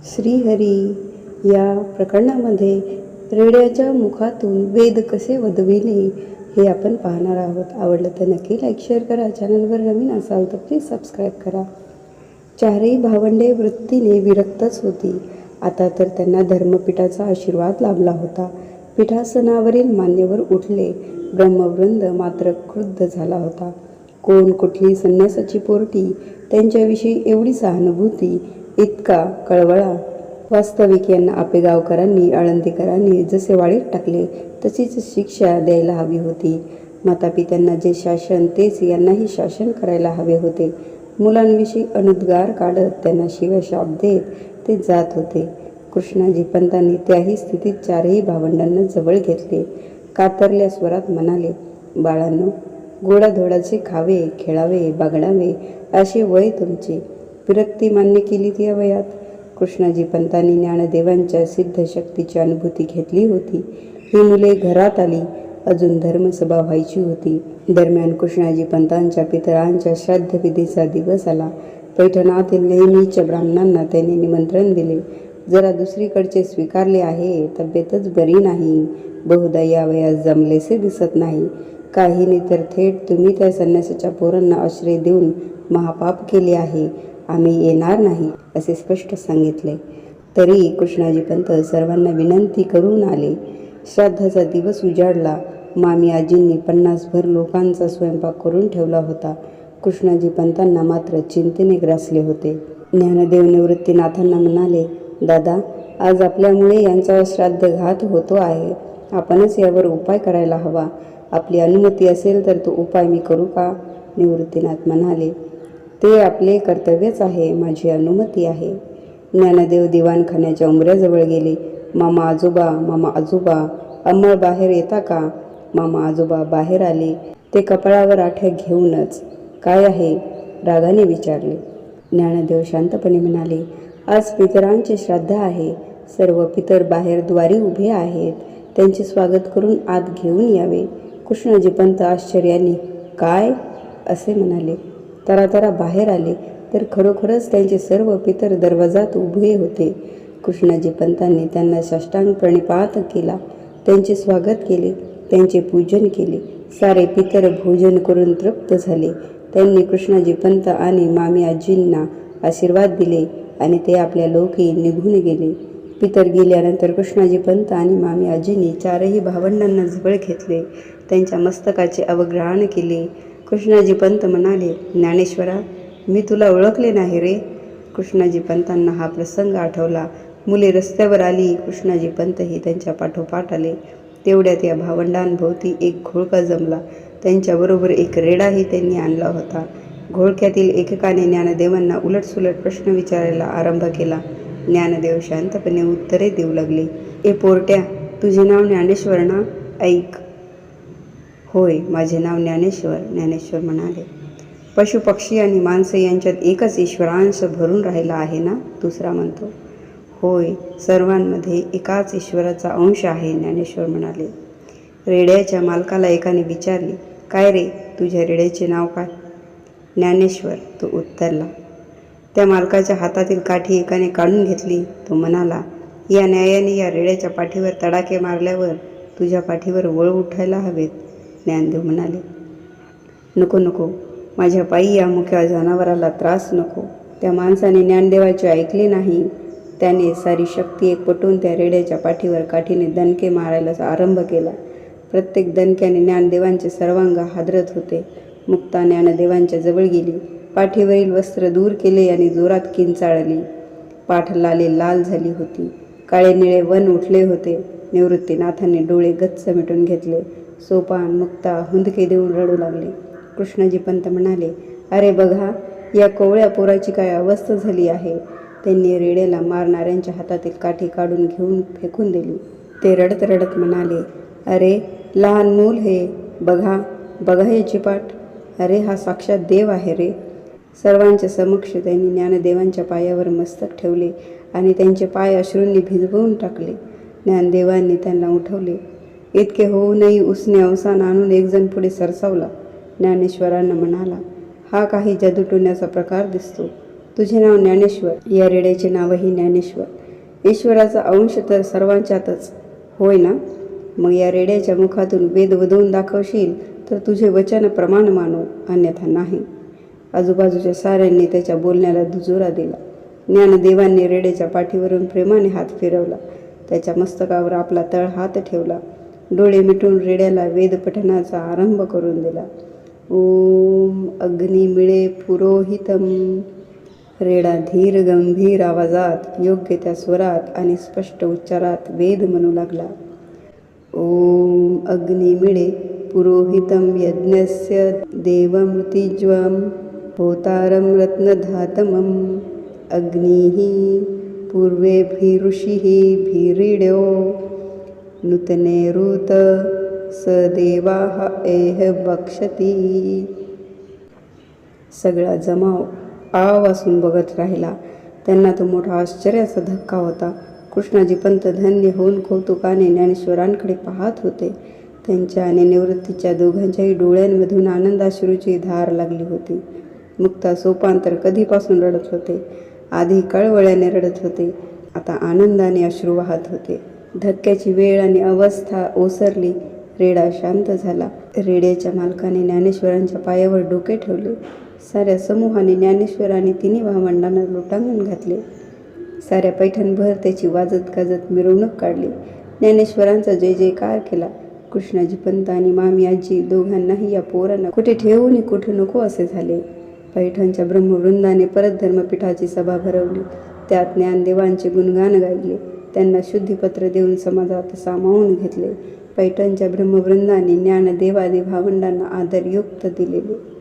श्रीहरी या प्रकरणामध्ये रेड्याच्या मुखातून वेद कसे वदविले हे आपण पाहणार आहोत. आवडलं तर नक्की लाईक शेअर करा. चॅनलवर नवीन असाल तर प्लीज सबस्क्राईब करा. चारही भावंडे वृत्तीने विरक्तच होती. आता तर त्यांना धर्मपीठाचा आशीर्वाद लाभला होता. पीठासनावरील मान्यवर उठले. ब्रह्मवृंद मात्र क्रुद्ध झाला होता. कोण कुठली संन्यासाची पोरटी, त्यांच्याविषयी एवढी सहानुभूती, इतका कळवळा. वास्तविक यांना आपेगावकरांनी आळंदीकरांनी जसे वाळीत टाकले तशीच शिक्षा द्यायला हवी होती. मातापित्यांना जे शासन तेच यांनाही शासन करायला हवे होते. मुलांविषयी अनुद्गार काढत त्यांना शिवशाप देत ते जात होते. कृष्णाजी पंतांनी त्याही स्थितीत चारही भावंडांना जवळ घेतले. कातरल्या स्वरात म्हणाले, बाळांनो, गोडाधोडाचे खावे, खेळावे, बागडावे असे वय तुमचे. विरक्ती मान्य केली या वयात. कृष्णाजी पंतांनी ज्ञानदेवांच्या सिद्धशक्तीची अनुभूती घेतली होती. ही मुले घरात आली. अजून धर्मसभा व्हायची होती. दरम्यान कृष्णाजी पंतांच्या पितरांच्या श्राद्धविधीचा दिवस आला. पैठणातील नेहमीच्या ब्राह्मणांना त्यांनी निमंत्रण दिले. जरा दुसरीकडचे स्वीकारले आहे. तब्येतच बरी नाही. बहुधा या वयास जमलेसे दिसत नाही. काहींनी तर थेट तुम्ही त्या संन्यासाच्या पोरांना आश्रय देऊन महापाप केले आहे. आम्ही येणार नाही असे स्पष्ट सांगितले. तरी कृष्णाजी पंत सर्वांना विनंती करून आले. श्राद्धाचा दिवस उजाडला. मामी आजींनी 50 भर लोकांचा स्वयंपाक करून ठेवला होता. कृष्णाजी पंतांना मात्र चिंतेने ग्रासले होते. ज्ञानदेव निवृत्तीनाथांना म्हणाले, दादा, आज आपल्यामुळे यांचा श्राद्धघात होतो आहे. आपणच यावर उपाय करायला हवा. आपली अनुमती असेल तर तो उपाय मी करू का? निवृत्तीनाथ म्हणाले, ते आपले कर्तव्यच आहे. माझी अनुमती आहे. ज्ञानदेव दिवाणखान्याच्या उंबऱ्याजवळ गेले. मामा आजोबा, अंमळ बाहेर येता का? मामा आजोबा बाहेर आले. ते कपाळावर आठ्या घेऊनच. काय आहे? रागाने विचारले. ज्ञानदेव शांतपणे म्हणाले, आज पितरांचे श्राद्ध आहे. सर्व पितर बाहेर द्वारी उभे आहेत. त्यांचे स्वागत करून आत घेऊन यावे. कृष्णाजी पंत आश्चर्याने काय असे म्हणाले. तरातरा बाहेर आले तर खरोखरच त्यांचे सर्व पितर दरवाजात उभे होते. कृष्णाजी पंतांनी त्यांना साष्टांग प्रणिपात केला. त्यांचे स्वागत केले. त्यांचे पूजन केले. सारे पितर भोजन करून तृप्त झाले. त्यांनी कृष्णाजी पंत आणि मामी आजींना आशीर्वाद दिले आणि ते आपल्या लोकी निघून गेले. पितर गेल्यानंतर कृष्णाजी पंत आणि मामी आजींनी चारही भावंडांना जवळ घेतले. त्यांच्या मस्तकाचे अवग्रहण केले. कृष्णाजी पंत म्हणाले, ज्ञानेश्वरा, मी तुला ओळखले नाही रे. कृष्णाजी पंतांना हा प्रसंग आठवला. मुले रस्त्यावर आली. कृष्णाजी पंतही त्यांच्या पाठोपाठ आले. तेवढ्यात या भावंडांभोवती एक घोळका जमला. त्यांच्याबरोबर एक रेडाही त्यांनी आणला होता. घोळक्यातील एकेकाने ज्ञानदेवांना उलटसुलट प्रश्न विचारायला आरंभ केला. ज्ञानदेव शांतपणे उत्तरे देऊ लागले. ए पोरट्या, तुझे नाव ज्ञानेश्वर ना? ऐक. होय, माझे नाव ज्ञानेश्वर. ज्ञानेश्वर म्हणाले, पशुपक्षी आणि माणसे यांच्यात एकच ईश्वरांश भरून राहिला आहे ना? दुसरा म्हणतो, होय, सर्वांमध्ये एकाच ईश्वराचा अंश आहे. ज्ञानेश्वर म्हणाले. रेड्याच्या मालकाला एकाने विचारले, काय रे, तुझ्या रेड्याचे नाव काय? ज्ञानेश्वर, तो उत्तरला. त्या मालकाच्या हातातील काठी एकाने काढून घेतली. तो म्हणाला, या न्यायाने या रेड्याच्या पाठीवर तडाखे मारल्यावर तुझ्या पाठीवर वळ उठायला हवेत. ज्ञानदेव म्हणाले, नको, माझ्या पायी या मुक्या जनावराला त्रास नको. त्या माणसाने ज्ञानदेवाचे ऐकले नाही. त्याने सारी शक्ती एकवटून त्या रेड्याच्या पाठीवर काठीने दणके मारायला आरंभ केला. प्रत्येक दणक्याने ज्ञानदेवांचे सर्वांग हादरत होते. मुक्ता ज्ञानदेवांच्या जवळ गेली. पाठीवरील वस्त्र दूर केले आणि जोरात किंचाळली. पाठ लाल झाली होती. काळे निळे वन उठले होते. निवृत्तीनाथांनी डोळे गच्च मिटून घेतले. सोपान मुक्ता हुंदके देऊन रडू लागले. कृष्णाजी पंत म्हणाले, अरे बघा, या कोवळ्या पोराची काय अवस्था झाली आहे. त्यांनी रेड्याला मारणाऱ्यांच्या हातातील काठी काढून घेऊन फेकून दिली. ते रडत रडत म्हणाले, अरे लहान मूल हे, बघा याची पाठ. अरे हा साक्षात देव आहे रे. सर्वांच्या समक्ष त्यांनी ज्ञानदेवांच्या पायावर मस्तक ठेवले आणि त्यांचे पाय अश्रूंनी भिजवून टाकले. ज्ञानदेवांनी त्यांना उठवले. इतके होऊनही उसने अवसान आणून एकजण पुढे सरसावला. ज्ञानेश्वरांना म्हणाला, हा काही जादूटोण्याचा प्रकार दिसतो. तुझे नाव ज्ञानेश्वर, या रेड्याचे नावही ज्ञानेश्वर. ईश्वराचा अंश तर सर्वांच्यातच होय ना. मग या रेड्याच्या मुखातून वेद वधवून दाखवशील तर तुझे वचन प्रमाण मानू, अन्यथा नाही. आजूबाजूच्या साऱ्यांनी त्याच्या बोलण्याला दुजोरा दिला. ज्ञानदेवांनी रेड्याच्या पाठीवरून प्रेमाने हात फिरवला. त्याच्या मस्तकावर आपला तळ हात ठेवला. डोळे मिटून रेड्याला वेदपठणाचा आरंभ करून दिला. ओम अग्निमिळे पुरोहितम. रेडा धीर गंभीर आवाजात, योग्य त्या स्वरात आणि स्पष्ट उच्चारात वेद म्हणू लागला. ओम अग्निमिळे पुरोहितम यज्ञस्य देवमृतिज्वम होतारम रत्नधातमम. अग्निः पूर्वेभिऋषिः भीरिड्यो नूतनेरुत स देवाः एह बक्षती. सगळा जमाव आ वासून बघत राहिला. त्यांना तो मोठा आश्चर्याचा धक्का होता. कृष्णाजी पंत धन्य होऊन कौतुकाने ज्ञानेश्वरांकडे पाहत होते. त्यांच्या आणि निवृत्तीच्या दोघांच्याही डोळ्यांमधून आनंदाश्रूची धार लागली होती. मुक्ता सोपान तर कधीपासून रडत होते. आधी कळवळ्याने रडत होते, आता आनंदाने अश्रू वाहत होते. धक्क्याची वेळ आणि अवस्था ओसरली. रेडा शांत झाला. रेड्याच्या मालकाने ज्ञानेश्वरांच्या पायावर डोके ठेवले. साऱ्या समूहाने ज्ञानेश्वर आणि तिन्ही भावंडांना लोटांगण घातले. साऱ्या पैठणभर त्याची वाजत गाजत मिरवणूक काढली. ज्ञानेश्वरांचा जय जयकार केला. कृष्णाजी पंत आणि मामी आजी दोघांनाही या पोरांना कुठे ठेवून कुठे नको असे झाले. पैठणच्या ब्रह्मवृंदाने परत धर्मपीठाची सभा भरवली. त्यात ज्ञानदेवांचे गुणगान गायले. त्यांना शुद्धीपत्र देऊन समाजात सामावून घेतले. पैठणच्या ब्रह्मवृंदाने ज्ञानदेवादी भावंडांना आदरयुक्त दिलेले.